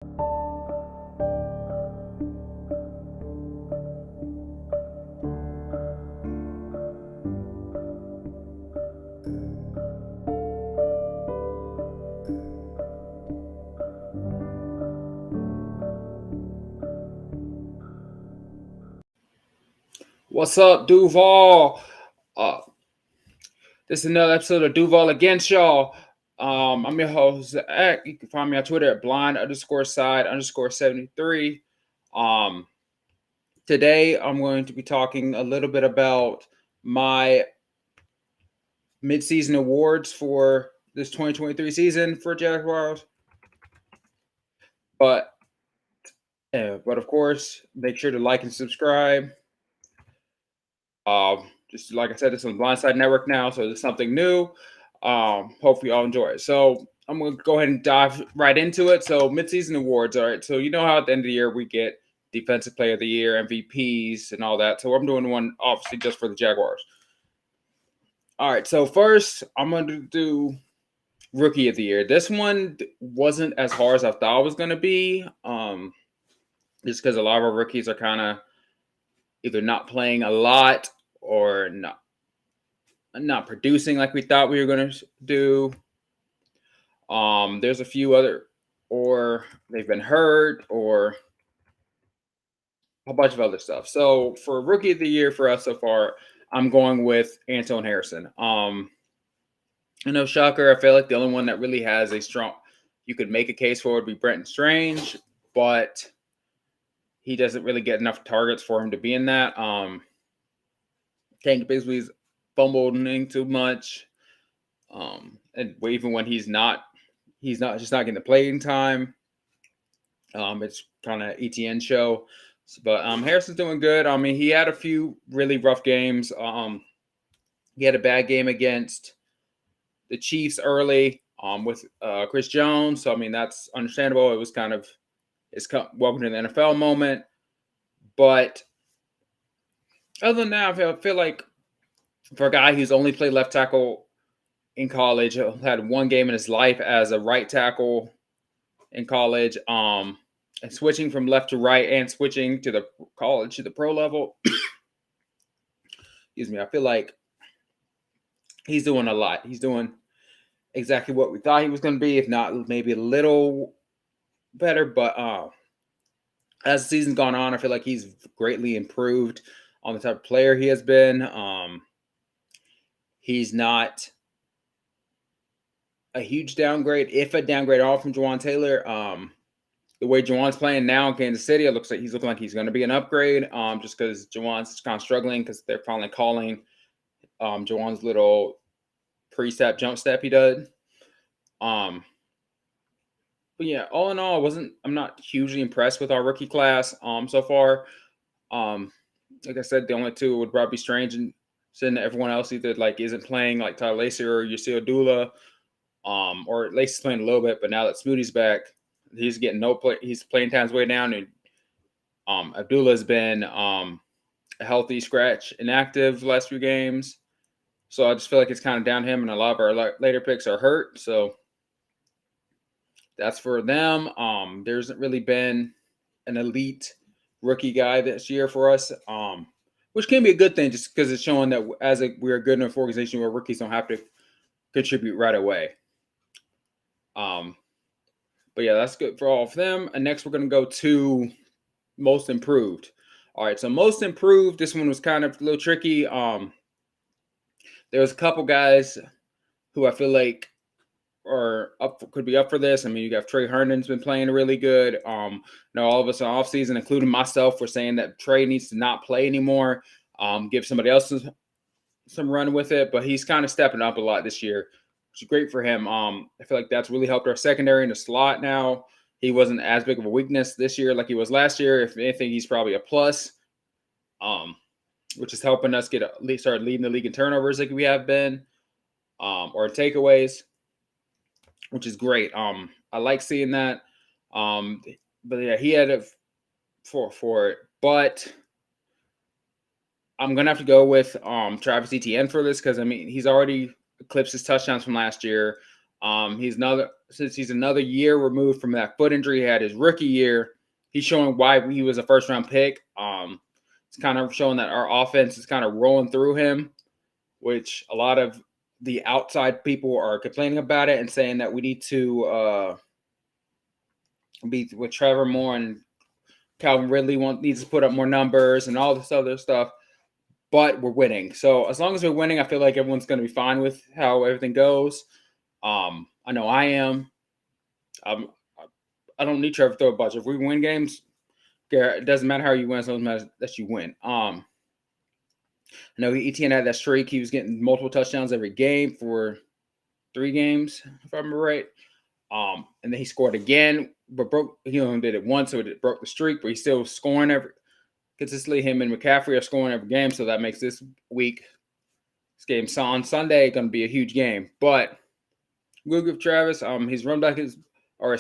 What's up, Duval? Uh, this is another episode of Duval Against y'all. I'm your host, Zach. You can find me on Twitter at blind_side_73. Um, Today, I'm going to be talking a little bit about my midseason awards for this 2023 season for Jaguars. But of course, make sure to like and subscribe. Just like I said, it's on the Blindside Network now, so it's something new. Hopefully, y'all enjoy it. So I'm gonna go ahead and dive right into it. So midseason awards, all right. So you know how at the end of the year we get Defensive Player of the Year, MVPs, and all that. So I'm doing one obviously just for the Jaguars. All right. So first, I'm gonna do Rookie of the Year. This one wasn't as hard as I thought it was gonna be. Just because a lot of our rookies are kind of either not playing a lot or not producing like we thought we were going to do. There's a few other, or they've been hurt, or a bunch of other stuff. So for Rookie of the Year for us so far, I'm going with Anton Harrison. I know, shocker, I feel like the only one that really has a strong, you could make a case for would be Brenton Strange, but he doesn't really get enough targets for him to be in that. Tank Bigsby's fumbling too much. And even when he's not just not getting the playing time. It's kind of ETN show, but Harrison's doing good. I mean, he had a few really rough games. He had a bad game against the Chiefs early with Chris Jones. So I mean, that's understandable. It was kind of welcome to the NFL moment. But other than that, I feel like for a guy who's only played left tackle in college, had one game in his life as a right tackle in college, and switching from left to right and switching to the college to the pro level. Excuse me. I feel like he's doing a lot. He's doing exactly what we thought he was going to be, if not maybe a little better. But as the season's gone on, I feel like he's greatly improved on the type of player he has been. He's not a huge downgrade, if a downgrade at all, from Jawan Taylor. The way Jawan's playing now in Kansas City, it looks like he's looking like he's going to be an upgrade. Just because Jawan's kind of struggling because they're finally calling Jawan's little pre-step jump step he did. But yeah, all in all, I'm not hugely impressed with our rookie class so far. Like I said, the only two would probably be Strange and sitting everyone else either like isn't playing, like Tyler Lacey or Yusio Dula. Or Lacey's playing a little bit, but now that Smoothie's back, he's getting no play. He's playing time's way down, and Abdullah's been a healthy scratch, inactive the last few games. So I just feel like it's kind of down him, and a lot of our later picks are hurt. So that's for them. There hasn't really been an elite rookie guy this year for us, which can be a good thing, just because it's showing that we're a good enough organization where rookies don't have to contribute right away. But yeah, that's good for all of them. And next, we're going to go to most improved. All right, so most improved. This one was kind of a little tricky. There was a couple guys who I feel like could be up for this. I mean, you got Trey Herndon's been playing really good. All of us in offseason, including myself, were saying that Trey needs to not play anymore. Give somebody else some run with it, but he's kind of stepping up a lot this year, which is great for him. I feel like that's really helped our secondary in the slot now. He wasn't as big of a weakness this year like he was last year. If anything, he's probably a plus, which is helping us start leading the league in turnovers like we have been, or takeaways, which is great. I like seeing that. But yeah, he had it for it. But I'm gonna have to go with Travis Etienne for this, because I mean he's already eclipsed his touchdowns from last year. He's another year removed from that foot injury he had his rookie year. He's showing why he was a first round pick. It's kind of showing that our offense is kind of rolling through him, which a lot of the outside people are complaining about it and saying that we need to be with Trevor Moore and Calvin Ridley needs to put up more numbers and all this other stuff. But we're winning. So as long as we're winning, I feel like everyone's going to be fine with how everything goes. I know I am. I don't need Trevor to throw a bunch. If we win games, it doesn't matter how you win, so it matters that you win. I know ETN had that streak. He was getting multiple touchdowns every game for 3 games, if I remember right. And then he scored again, but he only did it once, so it broke the streak, but he's still scoring consistently. Him and McCaffrey are scoring every game, so that makes this game on Sunday going to be a huge game. But we'll give Travis his run back his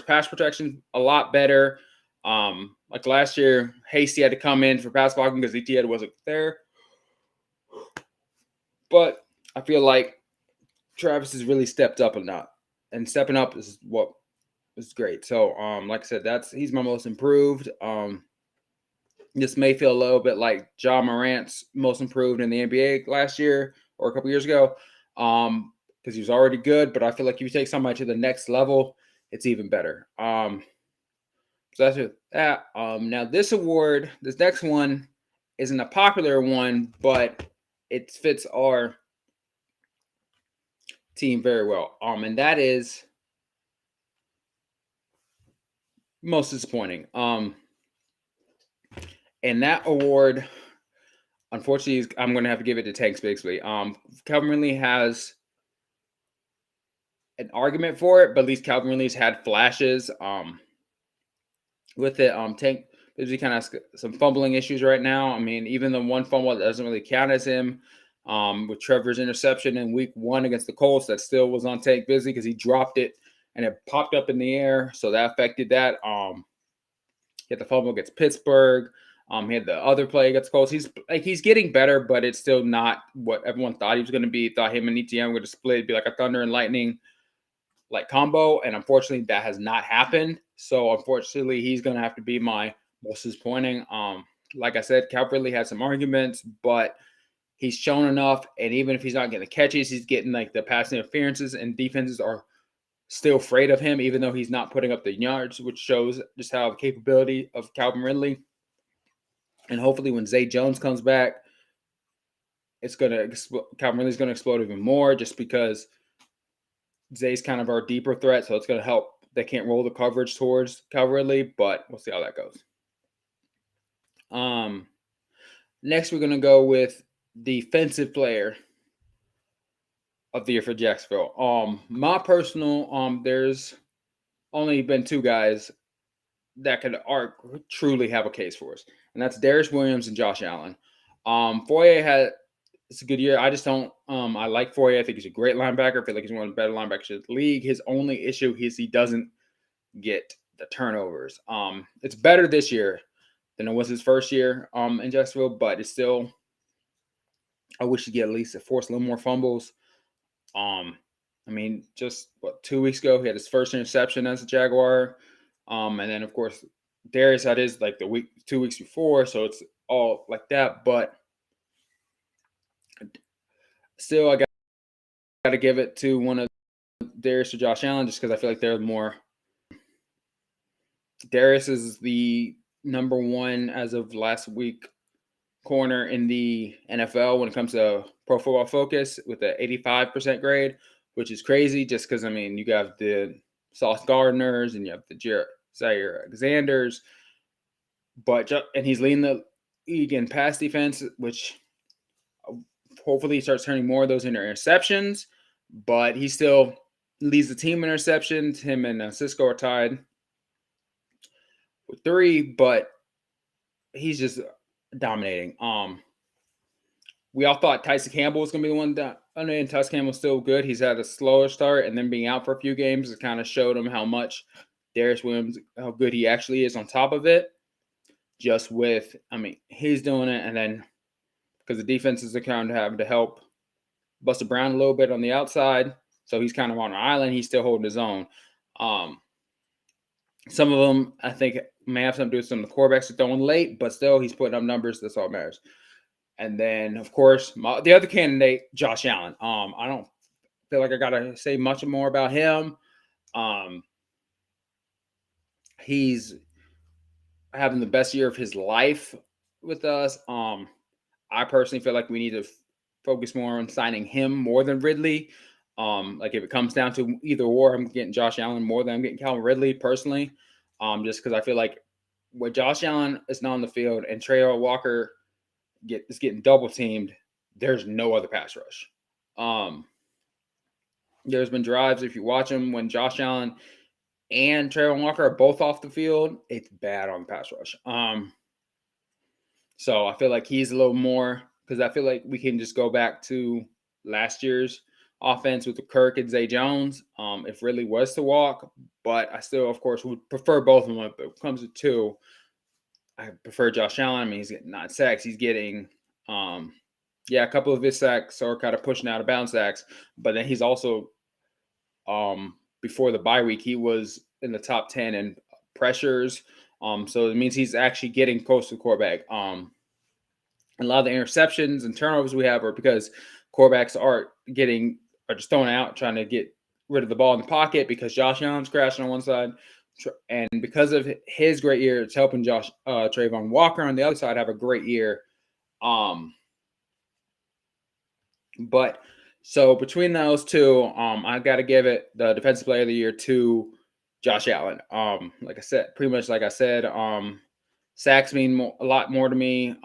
pass protection a lot better. Like last year, Hasty had to come in for pass blocking because ETN wasn't there. But I feel like Travis has really stepped up a lot, and stepping up is what is great. So, like I said, he's my most improved. This may feel a little bit like Ja Morant's most improved in the NBA last year or a couple years ago, because he was already good. But I feel like if you take somebody to the next level, it's even better. So that's that. Now this next one isn't a popular one, but it fits our team very well. And that is most disappointing. And that award, unfortunately, I'm going to have to give it to Tank Bixby. Calvin Ridley has an argument for it, but at least Calvin Ridley's had flashes with it. Tank Bixby kind of has some fumbling issues right now. I mean, even the one fumble that doesn't really count as him, with Trevor's interception in week 1 against the Colts, that still was on Tank Bixby because he dropped it and it popped up in the air, so that affected that. He had the fumble against Pittsburgh. He had the other play against Colts. He's getting better, but it's still not what everyone thought he was going to be. Thought him and ETN were going to split, it'd be like a thunder and lightning like combo, and unfortunately that has not happened. So unfortunately, he's going to have to be my most disappointing. Like I said, Calvin Ridley had some arguments, but he's shown enough. And even if he's not getting the catches, he's getting like the pass interferences, and defenses are still afraid of him, even though he's not putting up the yards, which shows just how the capability of Calvin Ridley. And hopefully when Zay Jones comes back, Calvin Ridley's going to explode even more, just because Zay's kind of our deeper threat. So it's going to help. They can't roll the coverage towards Calvin Ridley, but we'll see how that goes. Next, we're going to go with defensive player of the year for Jacksonville. My personal, there's only been 2 guys that could truly have a case for us, and that's Darius Williams and Josh Allen. Foye it's a good year. I just don't. I like Foye. I think he's a great linebacker. I feel like he's one of the better linebackers in the league. His only issue is he doesn't get the turnovers. It's better this year than it was his first year in Jacksonville, but it's still. I wish he'd get at least force a little more fumbles. I mean, just 2 weeks ago, he had his first interception as a Jaguar. And then of course, Darius had his like 2 weeks before, so it's all like that. But still, I got to give it to one of Darius or Josh Allen, just because I feel like they're more. Darius is the number 1 as of last week corner in the NFL when it comes to Pro Football Focus with an 85% grade, which is crazy. Just because I mean, you got the Sauce Gardners and you have the Zaire Alexanders, and he's leading the league in pass defense, which hopefully he starts turning more of those into interceptions. But he still leads the team in interceptions. Him and Cisco are tied with 3, but he's just dominating. We all thought Tyson Campbell was going to be the one and Tyson Campbell's still good. He's had a slower start, and then being out for a few games, it kind of showed him how much Darius Williams, how good he actually is on top of it. Just with, I mean, he's doing it, and then because the defenses are kind of having to help Buster Brown a little bit on the outside. So he's kind of on an island. He's still holding his own. Some of them, I think, may have something to do with some of the quarterbacks are throwing late, but still, he's putting up numbers. That's all that matters. And then, of course, the other candidate, Josh Allen. I don't feel like I got to say much more about him. He's having the best year of his life with us. I personally feel like we need to focus more on signing him more than Ridley. Like if it comes down to either or, I'm getting Josh Allen more than I'm getting Calvin Ridley personally. Just because I feel like when Josh Allen is not on the field and Trey Walker is getting double teamed, there's no other pass rush. There's been drives, if you watch them, when Josh Allen and Trayvon Walker are both off the field, it's bad on the pass rush. So I feel like he's a little more, because I feel like we can just go back to last year's offense with the Kirk and Zay Jones, if Ridley was to walk. But I still, of course, would prefer both of them. If it comes to two, I prefer Josh Allen. I mean, he's getting 9 sacks. He's getting, a couple of his sacks are kind of pushing out of bounds sacks. But then he's also, before the bye week, he was in the top 10 in pressures. So it means he's actually getting close to the quarterback. A lot of the interceptions and turnovers we have are because quarterbacks are just throwing out, trying to get rid of the ball in the pocket because Josh Allen's crashing on one side. And because of his great year, it's helping Trayvon Walker on the other side have a great year. But so between those two, I got to give it the Defensive Player of the Year to Josh Allen. Like I said, sacks mean a lot more to me.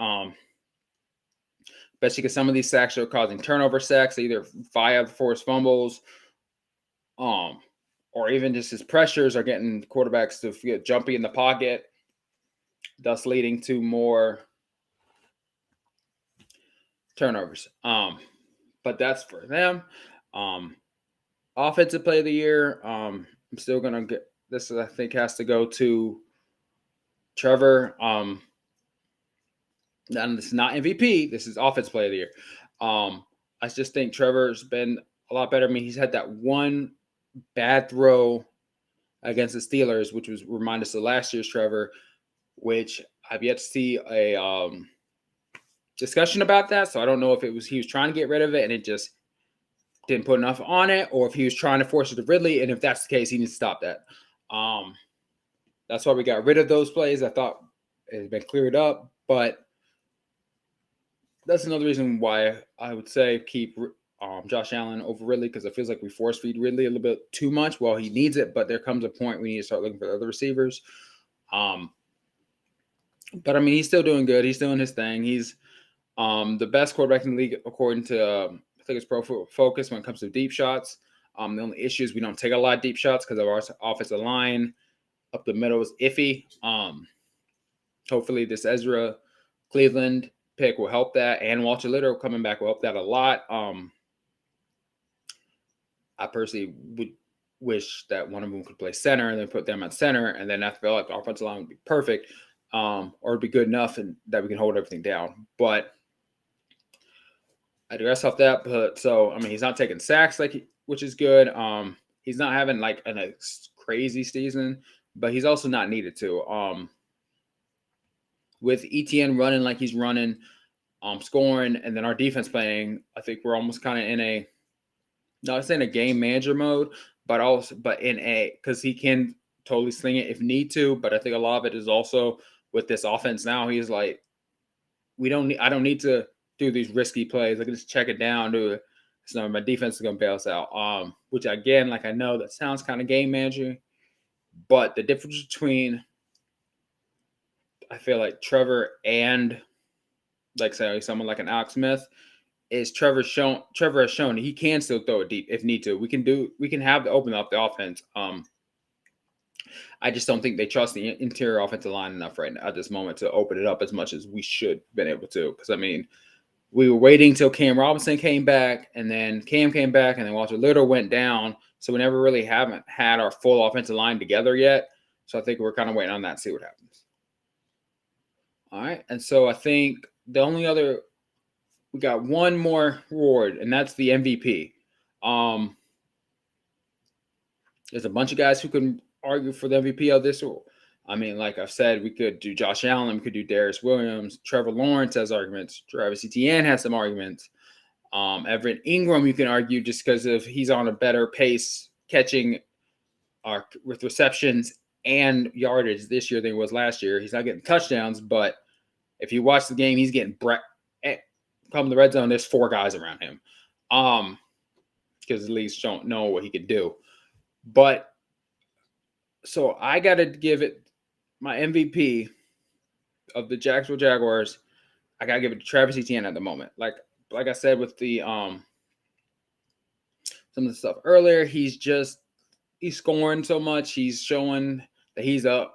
Especially because some of these sacks are causing turnover sacks, either via forced fumbles, or even just his pressures are getting quarterbacks to get jumpy in the pocket, thus leading to more turnovers. But that's for them. Offensive Player of the Year, I'm still gonna get this. I think has to go to Trevor. And this is not MVP. This is Offensive Player of the Year. I just think Trevor's been a lot better. I mean, he's had that one bad throw against the Steelers, which was remind us of last year's Trevor, which I've yet to see a discussion about that. So I don't know if he was trying to get rid of it and it just didn't put enough on it, or if he was trying to force it to Ridley. And if that's the case, he needs to stop that. That's why we got rid of those plays. I thought it had been cleared up, but that's another reason why I would say keep Josh Allen over Ridley, because it feels like we force feed Ridley a little bit too much. Well, he needs it, but there comes a point we need to start looking for other receivers. But I mean, he's still doing good. He's doing his thing. He's the best quarterback in the league, according to I think it's Pro Focus, when it comes to deep shots. The only issue is we don't take a lot of deep shots because of our offensive line. Up the middle is iffy. Hopefully this Ezra Cleveland pick will help that, and Walter Little coming back will help that a lot. I personally would wish that one of them could play center and then put them at center, and then I feel like the offensive line would be perfect, or it'd be good enough and that we can hold everything down. But I digress off that. But so I mean, he's not taking sacks which is good. He's not having like a crazy season, but he's also not needed to. With ETN running like he's running, scoring, and then our defense playing, I think we're almost kind of in a, not saying a game manager mode, but because he can totally sling it if need to. But I think a lot of it is also with this offense now. He's like, I don't need to do these risky plays. I can just check it down, do it. So my defense is going to bail us out. Which again, like I know that sounds kind of game manager, but the difference between I feel like Trevor and like say someone like an Alex Smith is Trevor has shown he can still throw it deep if need to. We can have to open up the offense. I just don't think they trust the interior offensive line enough right now at this moment to open it up as much as we should have been able to. Because I mean, we were waiting till Cam Robinson came back, and then Cam came back, and then Walter Little went down. So we never really haven't had our full offensive line together yet. So I think we're kind of waiting on that to see what happens. All right. And so I think we got one more award, and that's the MVP. There's a bunch of guys who can argue for the MVP of this. I mean, like I've said, we could do Josh Allen, we could do Darius Williams, Trevor Lawrence has arguments, Travis Etienne has some arguments. Everett Ingram, you can argue just because of he's on a better pace catching with receptions and yardage this year than he was last year. He's not getting touchdowns, but if you watch the game, he's getting come the red zone. There's 4 guys around him, because the leagues don't know what he can do. But so I got to give it my MVP of the Jacksonville Jaguars. I got to give it to Travis Etienne at the moment. Like I said with the some of the stuff earlier, he's scoring so much. He's showing that he's a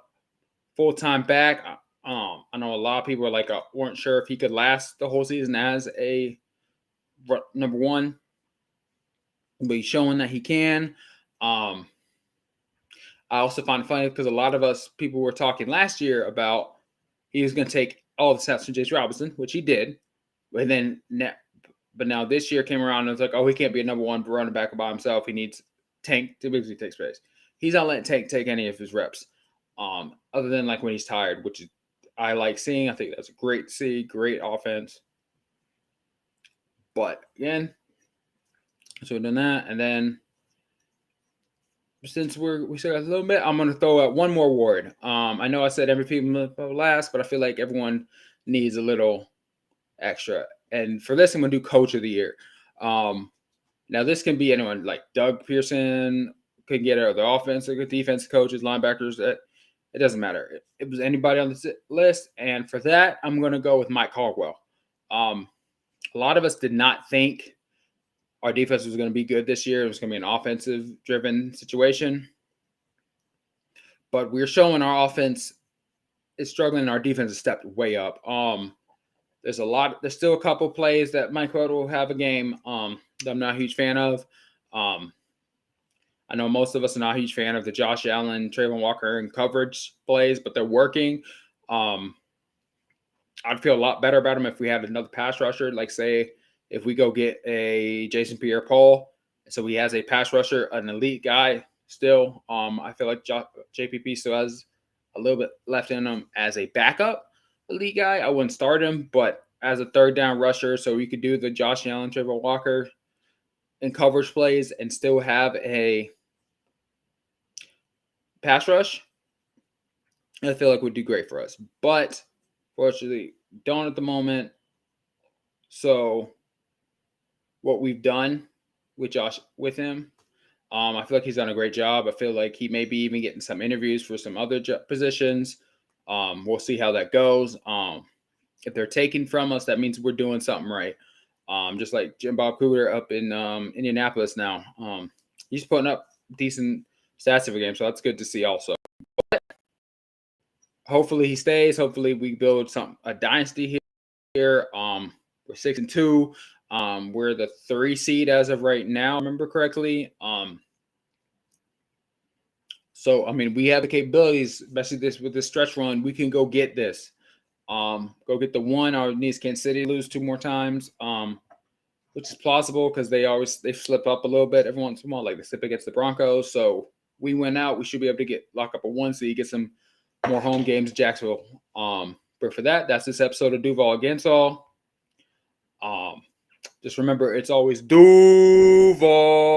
full-time back. I know a lot of people are like weren't sure if he could last the whole season as a number 1, but he's showing that he can. I also find it funny because a lot of people were talking last year about he was going to take all the snaps from James Robinson, which he did, but now this year came around and it's like, oh, he can't be a number 1 running back by himself. He needs Tank to basically take space. He's not letting Tank take any of his reps, other than like when he's tired, which I like seeing. I think that's great to see. Great offense. But again, so we're doing that, and then since we still got a little bit, I'm going to throw out one more award. I know I said MVP last, but I feel like everyone needs a little extra. And for this, I'm going to do Coach of the Year. Now, this can be anyone, like Doug Pearson could get it, or the offensive, defensive coaches, linebackers. It doesn't matter. It was anybody on the list. And for that, I'm going to go with Mike Caldwell. A lot of us did not think our defense was going to be good this year. It was going to be an offensive-driven situation. But we're showing our offense is struggling, and our defense has stepped way up. There's still a couple plays that Mike Caldwell will have a game that I'm not a huge fan of. I know most of us are not a huge fan of the Josh Allen, Trayvon Walker, and coverage plays, but they're working. I'd feel a lot better about him if we had another pass rusher, like say if we go get a Jason Pierre-Paul, so he has a pass rusher, an elite guy still. I feel like JPP still has a little bit left in him as a backup elite guy. I wouldn't start him, but as a third down rusher, so we could do the Josh Allen, Trayvon Walker in coverage plays and still have a pass rush, I feel like would do great for us. But fortunately, don't at the moment. So what we've done with him, I feel like he's done a great job. I feel like he may be even getting some interviews for some other positions. We'll see how that goes. If they're taking from us, that means we're doing something right. Just like Jim Bob Cooter up in Indianapolis now. He's putting up decent stats every game, so that's good to see also. But hopefully he stays. Hopefully we build a dynasty here. We're 6-2. We're the 3 seed as of right now, if I remember correctly. So I mean, we have the capabilities, especially with this stretch run. We can go get this. Go get the 1. Our needs Kansas City lose 2 more times, which is plausible because they slip up a little bit every once in a while, like they slip against the Broncos. So we went out. We should be able to lock up a 1 seed, get some more home games in Jacksonville. But for that's this episode of Duval Against All. Just remember, it's always Duval.